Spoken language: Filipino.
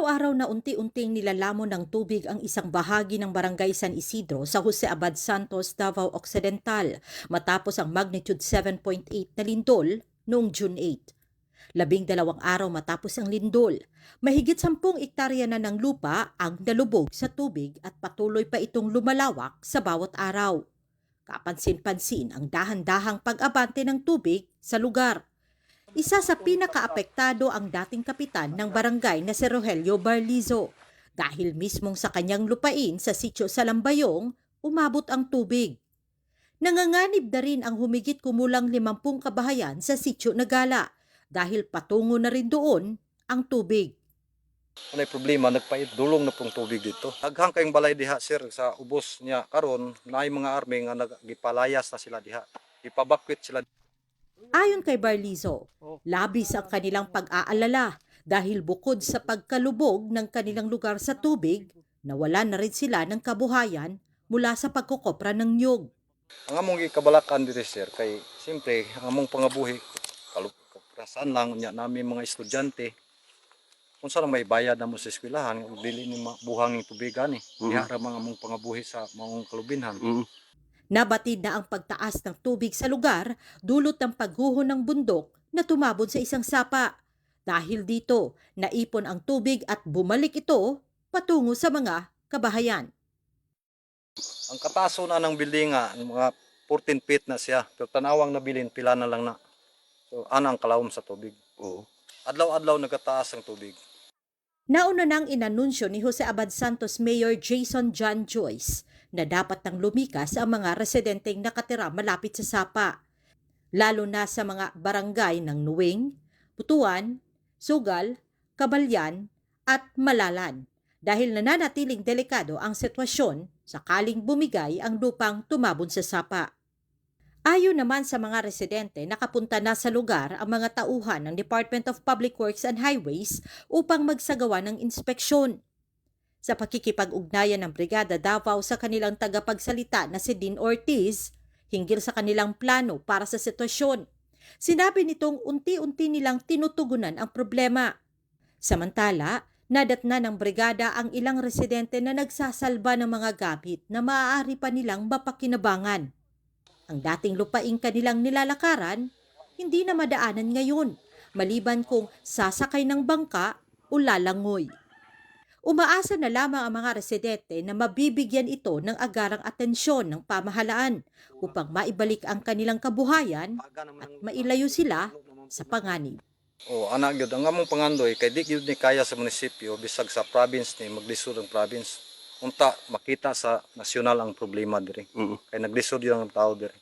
Araw-araw na unti-unting nilalamon ng tubig ang isang bahagi ng Barangay San Isidro sa Jose Abad Santos, Davao Occidental matapos ang magnitude 7.8 na lindol noong June 8. 12 araw matapos ang lindol, mahigit 10 ektarya na ng lupa ang nalubog sa tubig at patuloy pa itong lumalawak sa bawat araw. Kapansin-pansin ang dahan-dahang pag-abante ng tubig sa lugar. Isa sa pinakaapektado ang dating kapitan ng barangay na si Rogelio Barlizo dahil mismong sa kanyang lupain sa sitio sa Lambayong, umabot ang tubig. Nanganganib na rin ang humigit kumulang 50 kabahayan sa sitio Nagala dahil patungo na rin doon ang tubig. May problema, nagpaidulong na pong tubig dito. Daghang kayong balay diha sir sa ubos niya karon naay mga army nga nagipalayas na sila diha. Ipabakwit sila. Ayon kay Barlizo, labis ang kanilang pag-aalala dahil bukod sa pagkalubog ng kanilang lugar sa tubig, nawalan na rin sila ng kabuhayan mula sa pagkukopra ng niyog. Ang among gikabalakan diri sir kay siyempre ang among pangabuhi kaluprasan lang nya namin mga estudyante. Kung saan may bayad na mo sa eskwelahan, dili ni buhanging tubigan eh. Diha ra mga among pangabuhi sa mga kalubinhan. Nabatid na ang pagtaas ng tubig sa lugar dulot ng pagguho ng bundok na tumabon sa isang sapa. Dahil dito, naipon ang tubig at bumalik ito patungo sa mga kabahayan. Ang kataso na ng building nga, mga 14 feet na siya. Pero tanawang nabilin, pila na lang na. So, ang kalawom sa tubig. Oo. Adlaw-adlaw nagataas ang tubig. Nauna nang inanunsyo ni Jose Abad Santos Mayor Jason John Joyce na dapat nang lumikas ang mga residenteng nakatira malapit sa sapa, lalo na sa mga barangay ng Nuwing, Butuan, Sugal, Kabalyan at Malalan dahil nananatiling delikado ang sitwasyon sakaling bumigay ang lupang tumabon sa sapa. Ayon naman sa mga residente, nakapunta na sa lugar ang mga tauhan ng Department of Public Works and Highways upang magsagawa ng inspeksyon. Sa pakikipag-ugnayan ng Brigada Davao sa kanilang tagapagsalita na si Dean Ortiz, hinggil sa kanilang plano para sa sitwasyon, sinabi nitong unti-unti nilang tinutugunan ang problema. Samantala, nadatna ng brigada ang ilang residente na nagsasalba ng mga gamit na maaari pa nilang mapakinabangan. Ang dating lupaing kanilang nilalakaran, hindi na madaanan ngayon, maliban kung sasakay ng bangka o lalangoy. Umaasa na lamang ang mga residente na mabibigyan ito ng agarang atensyon ng pamahalaan upang maibalik ang kanilang kabuhayan at mailayo sila sa panganib. Anak gyud ang among pangandoy kay di gyud ni kaya sa munisipyo bisag sa province ni maglisod ang province. Unta makita sa nasyonal ang problema diri. Kay naglisod yung tao diri.